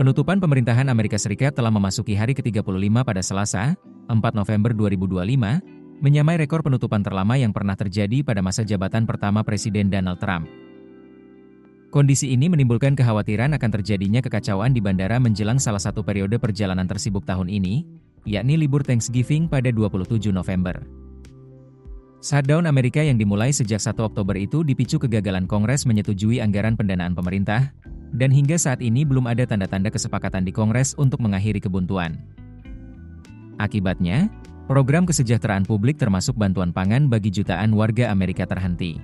Penutupan pemerintahan Amerika Serikat telah memasuki hari ke-35 pada Selasa, 4 November 2025, menyamai rekor penutupan terlama yang pernah terjadi pada masa jabatan pertama Presiden Donald Trump. Kondisi ini menimbulkan kekhawatiran akan terjadinya kekacauan di bandara menjelang salah satu periode perjalanan tersibuk tahun ini, yakni libur Thanksgiving pada 27 November. Shutdown Amerika yang dimulai sejak 1 Oktober itu dipicu kegagalan Kongres menyetujui anggaran pendanaan pemerintah, dan hingga saat ini belum ada tanda-tanda kesepakatan di Kongres untuk mengakhiri kebuntuan. Akibatnya, program kesejahteraan publik termasuk bantuan pangan bagi jutaan warga Amerika terhenti.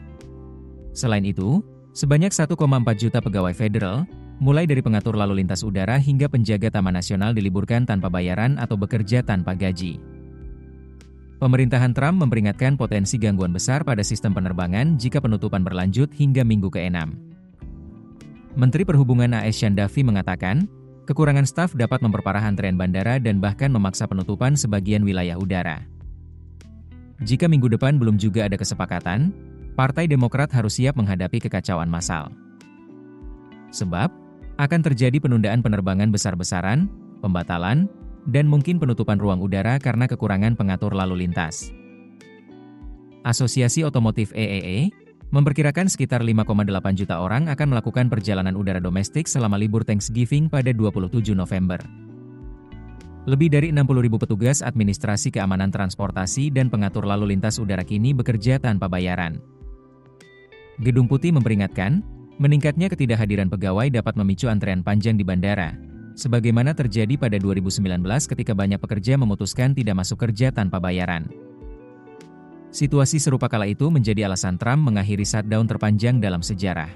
Selain itu, sebanyak 1,4 juta pegawai federal, mulai dari pengatur lalu lintas udara hingga penjaga Taman Nasional diliburkan tanpa bayaran atau bekerja tanpa gaji. Pemerintahan Trump memperingatkan potensi gangguan besar pada sistem penerbangan jika penutupan berlanjut hingga minggu ke-6. Menteri Perhubungan AS Sean Duffy mengatakan, kekurangan staf dapat memperparah antrean bandara dan bahkan memaksa penutupan sebagian wilayah udara. Jika minggu depan belum juga ada kesepakatan, Partai Demokrat harus siap menghadapi kekacauan massal. Sebab, akan terjadi penundaan penerbangan besar-besaran, pembatalan, dan mungkin penutupan ruang udara karena kekurangan pengatur lalu lintas. Asosiasi Otomotif AAA memperkirakan sekitar 5,8 juta orang akan melakukan perjalanan udara domestik selama libur Thanksgiving pada 27 November. Lebih dari 60.000 petugas administrasi keamanan transportasi dan pengatur lalu lintas udara kini bekerja tanpa bayaran. Gedung Putih memperingatkan, meningkatnya ketidakhadiran pegawai dapat memicu antrean panjang di bandara, sebagaimana terjadi pada 2019 ketika banyak pekerja memutuskan tidak masuk kerja tanpa bayaran. Situasi serupa kala itu menjadi alasan Trump mengakhiri shutdown terpanjang dalam sejarah.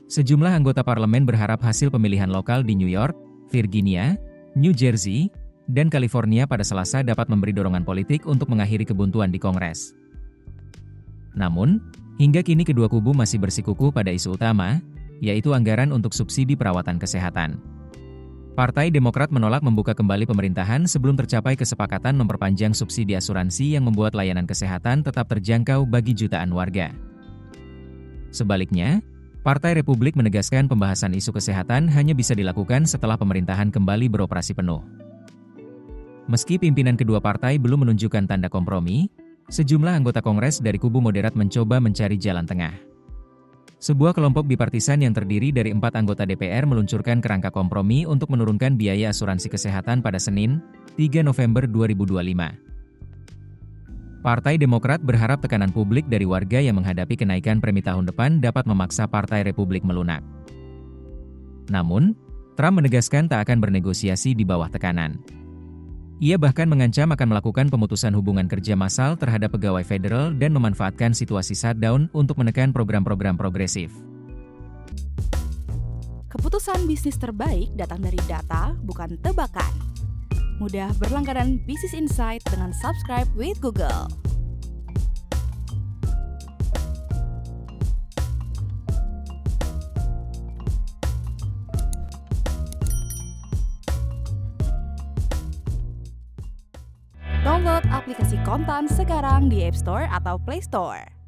Sejumlah anggota parlemen berharap hasil pemilihan lokal di New York, Virginia, New Jersey, dan California pada Selasa dapat memberi dorongan politik untuk mengakhiri kebuntuan di Kongres. Namun, hingga kini kedua kubu masih bersikukuh pada isu utama, yaitu anggaran untuk subsidi perawatan kesehatan. Partai Demokrat menolak membuka kembali pemerintahan sebelum tercapai kesepakatan memperpanjang subsidi asuransi yang membuat layanan kesehatan tetap terjangkau bagi jutaan warga. Sebaliknya, Partai Republik menegaskan pembahasan isu kesehatan hanya bisa dilakukan setelah pemerintahan kembali beroperasi penuh. Meski pimpinan kedua partai belum menunjukkan tanda kompromi, sejumlah anggota Kongres dari kubu moderat mencoba mencari jalan tengah. Sebuah kelompok bipartisan yang terdiri dari 4 anggota DPR meluncurkan kerangka kompromi untuk menurunkan biaya asuransi kesehatan pada Senin, 3 November 2025. Partai Demokrat berharap tekanan publik dari warga yang menghadapi kenaikan premi tahun depan dapat memaksa Partai Republik melunak. Namun, Trump menegaskan tak akan bernegosiasi di bawah tekanan. Ia bahkan mengancam akan melakukan pemutusan hubungan kerja massal terhadap pegawai federal dan memanfaatkan situasi shutdown untuk menekan program-program progresif. Keputusan bisnis terbaik datang dari data, bukan tebakan. Mudah berlangganan Business Insight dengan subscribe with Google. Download aplikasi Kontan sekarang di App Store atau Play Store.